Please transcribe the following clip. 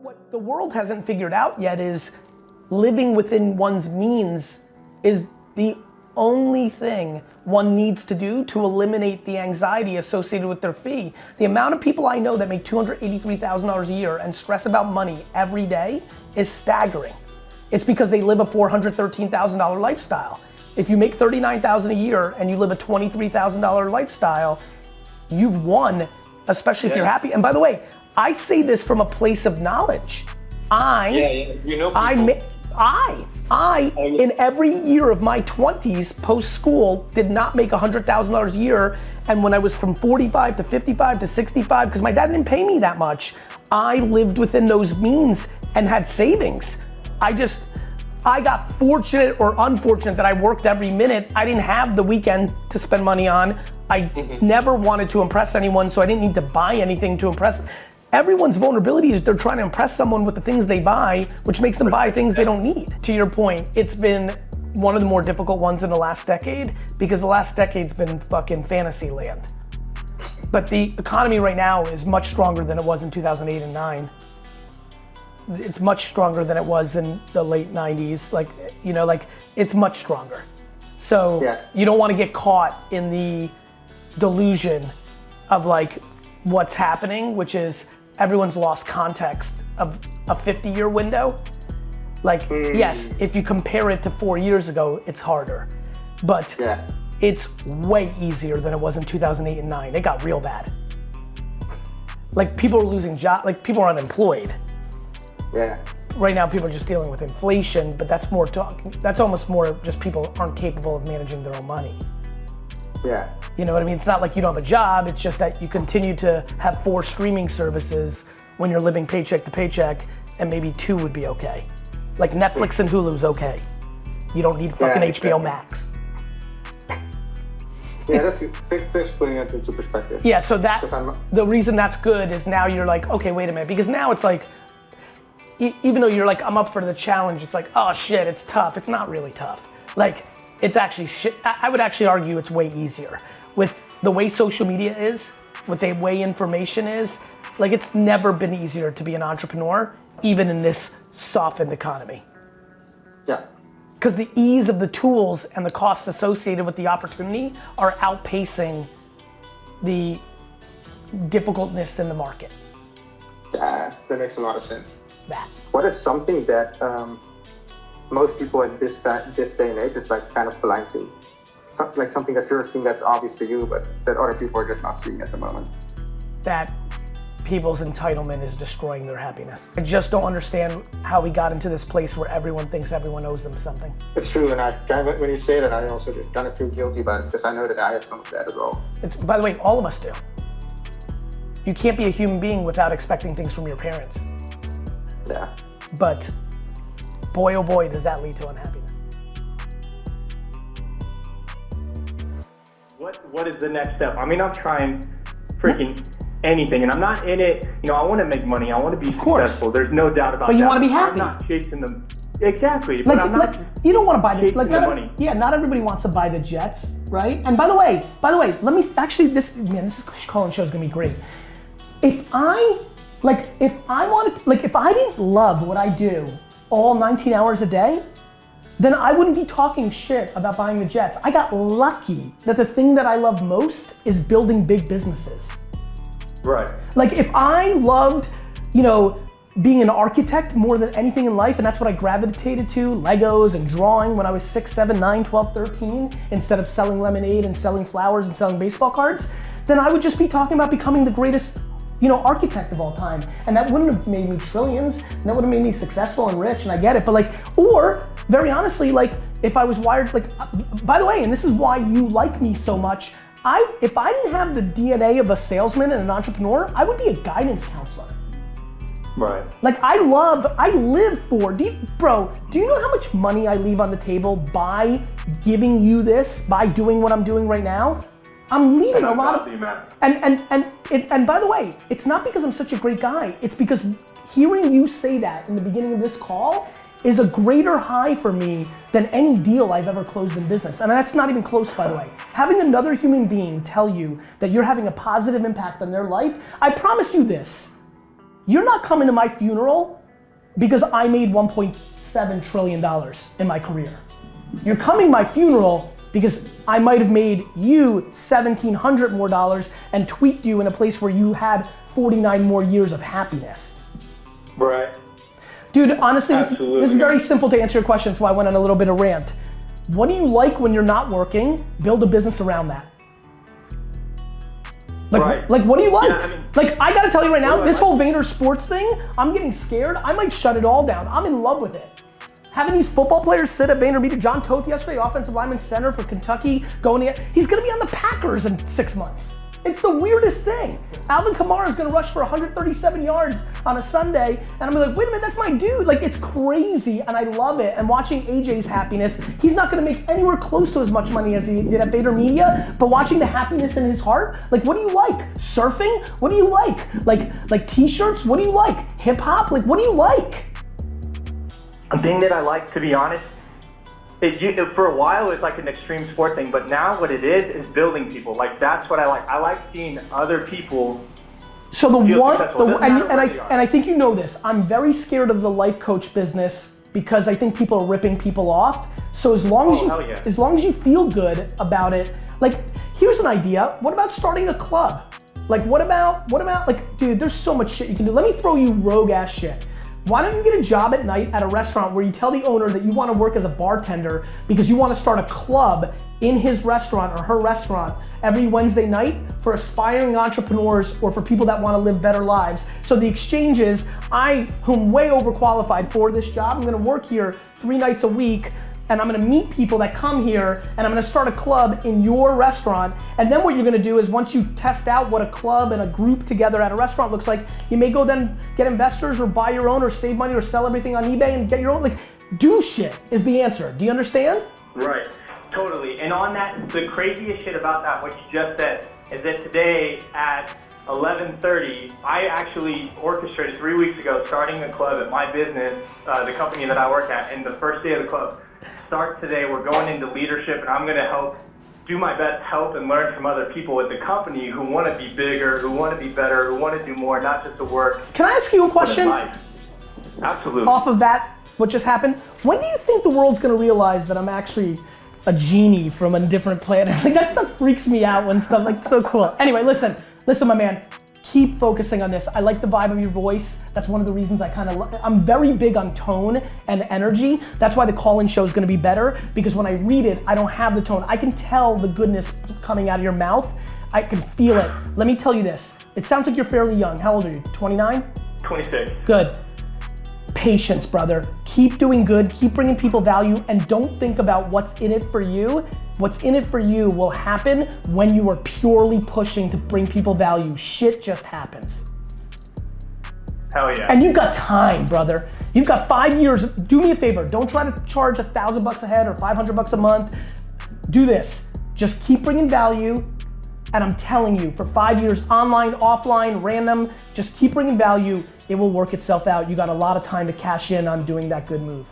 What the world hasn't figured out yet is living within one's means is the only thing one needs to do to eliminate the anxiety associated with their fee. The amount of people I know that make $283,000 a year and stress about money every day is staggering. It's because they live a $413,000 lifestyle. If you make $39,000 a year and you live a $23,000 lifestyle, you've won, especially if you're happy. And by the way, I say this from a place of knowledge. You know in every year of my 20s, post-school, did not make $100,000 a year. And when I was from 45 to 55 to 65, because my dad didn't pay me that much, I lived within those means and had savings. I got fortunate or unfortunate that I worked every minute. I didn't have the weekend to spend money on. I never wanted to impress anyone, so I didn't need to buy anything to impress. Everyone's vulnerability is they're trying to impress someone with the things they buy, which makes them buy things they don't need. To your point, it's been one of the more difficult ones in the last decade because the last decade's been fucking fantasy land. But the economy right now is much stronger than it was in 2008 and 9. It's much stronger than it was in the late 90s. It's much stronger. So you don't want to get caught in the delusion of what's happening, which is everyone's lost context of a 50-year window. Yes, if you compare it to 4 years ago, it's harder. But it's way easier than it was in 2008 and 9. It got real bad. People are losing jobs, people are unemployed. Yeah. Right now people are just dealing with inflation, but that's almost more just people aren't capable of managing their own money. Yeah. You know what I mean? It's not like you don't have a job, it's just that you continue to have 4 streaming services when you're living paycheck to paycheck, and maybe 2 would be okay. Like Netflix and Hulu's okay. You don't need fucking HBO Max. Yeah, that's putting it into perspective. Yeah, so the reason that's good is now you're like, okay, wait a minute, because now it's like, even though you're like, I'm up for the challenge, it's like, oh shit, it's tough. It's not really tough. It's actually shit. I would actually argue it's way easier. With the way social media is, with the way information is, it's never been easier to be an entrepreneur, even in this softened economy. Yeah. Because the ease of the tools and the costs associated with the opportunity are outpacing the difficultness in the market. That makes a lot of sense. What is something that most people at this day and age is kind of blind to? Something that you're seeing that's obvious to you, but that other people are just not seeing at the moment. That people's entitlement is destroying their happiness. I just don't understand how we got into this place where everyone thinks everyone owes them something. It's true, and when you say that, I also just kind of feel guilty about it because I know that I have some of that as well. By the way, all of us do. You can't be a human being without expecting things from your parents. Yeah. But boy, oh boy, does that lead to unhappiness. What is the next step? I mean, I'm trying freaking anything, and I'm not in it. I want to make money. I want to be successful. There's no doubt about that. But you want to be happy. I'm not chasing them. Exactly. But I'm not. You don't want to buy the money. Yeah, not everybody wants to buy the jets, right? And by the way, let me actually this call-in show is gonna be great. If I didn't love what I do all 19 hours a day, then I wouldn't be talking shit about buying the jets. I got lucky that the thing that I love most is building big businesses. Right. If I loved, being an architect more than anything in life, and that's what I gravitated to, Legos and drawing when I was 6, 7, 9, 12, 13, instead of selling lemonade and selling flowers and selling baseball cards, then I would just be talking about becoming the greatest architect of all time. And that wouldn't have made me trillions, and that would have made me successful and rich, and I get it, but or very honestly, if I was wired, by the way, and this is why you like me so much, if I didn't have the DNA of a salesman and an entrepreneur, I would be a guidance counselor. Right. I live for, do you know how much money I leave on the table by giving you this, by doing what I'm doing right now? I'm leaving a lot of, and by the way, it's not because I'm such a great guy, it's because hearing you say that in the beginning of this call is a greater high for me than any deal I've ever closed in business. And that's not even close, by the way. Having another human being tell you that you're having a positive impact on their life, I promise you this, You're not coming to my funeral because I made $1.7 trillion in my career. You're coming to my funeral because I might have made you $1,700 more and tweaked you in a place where you had 49 more years of happiness. Right. Dude, honestly, this is very simple to answer your question, so I went on a little bit of rant. What do you like when you're not working? Build a business around that. Like what do you like? Yeah, like, I gotta tell you right now, this whole Vayner Sports thing, I'm getting scared. I might shut it all down. I'm in love with it. Having these football players sit at VaynerMedia, John Toth yesterday, offensive lineman center for Kentucky, he's gonna be on the Packers in 6 months. It's the weirdest thing. Alvin Kamara is gonna rush for 137 yards on a Sunday, and I'm like, wait a minute, that's my dude. Like, it's crazy, and I love it. And watching AJ's happiness, he's not gonna make anywhere close to as much money as he did at VaynerMedia, but watching the happiness in his heart, like, what do you like? Surfing? What do you like? Like t-shirts? What do you like? Hip hop? Like, what do you like? A thing that I like, to be honest, for a while it's like an extreme sport thing, but now what it is building people. Like, that's what I like. I like seeing other people. So I think you know this. I'm very scared of the life coach business because I think people are ripping people off. So as long as you feel good about it, like, here's an idea. What about starting a club? Like, what about like, dude, there's so much shit you can do. Let me throw you rogue ass shit. Why don't you get a job at night at a restaurant where you tell the owner that you want to work as a bartender because you want to start a club in his restaurant or her restaurant every Wednesday night for aspiring entrepreneurs or for people that want to live better lives. So the exchange is, whom way overqualified for this job, I'm gonna work here 3 nights a week, and I'm gonna meet people that come here, and I'm gonna start a club in your restaurant. And then what you're gonna do is, once you test out what a club and a group together at a restaurant looks like, you may go then get investors or buy your own or save money or sell everything on eBay and get your own. Like, do shit is the answer. Do you understand? Right, totally. And on that, the craziest shit about that, what you just said, is that today at 11:30, I actually orchestrated 3 weeks ago starting a club at my business, the company that I work at, and the first day of the club starts today. We're going into leadership, and I'm gonna do my best, help and learn from other people at the company who want to be bigger, who want to be better, who want to do more, not just to work. Can I ask you a question? Absolutely. Off of that, what just happened, when do you think the world's gonna realize that I'm actually a genie from a different planet? Like, that stuff freaks me out when stuff, like, so cool. Anyway, listen, my man, keep focusing on this. I like the vibe of your voice. That's one of the reasons I'm very big on tone and energy. That's why the call-in show is gonna be better, because when I read it, I don't have the tone. I can tell the goodness coming out of your mouth. I can feel it. Let me tell you this. It sounds like you're fairly young. How old are you, 29? 26. Good. Patience, brother. Keep doing good, keep bringing people value, and don't think about what's in it for you. What's in it for you will happen when you are purely pushing to bring people value. Shit just happens. Hell yeah. And you've got time, brother. You've got 5 years. Do me a favor. Don't try to charge $1,000 a head or $500 a month. Do this. Just keep bringing value. And I'm telling you, for 5 years, online, offline, random, just keep bringing value. It will work itself out. You got a lot of time to cash in on doing that good move.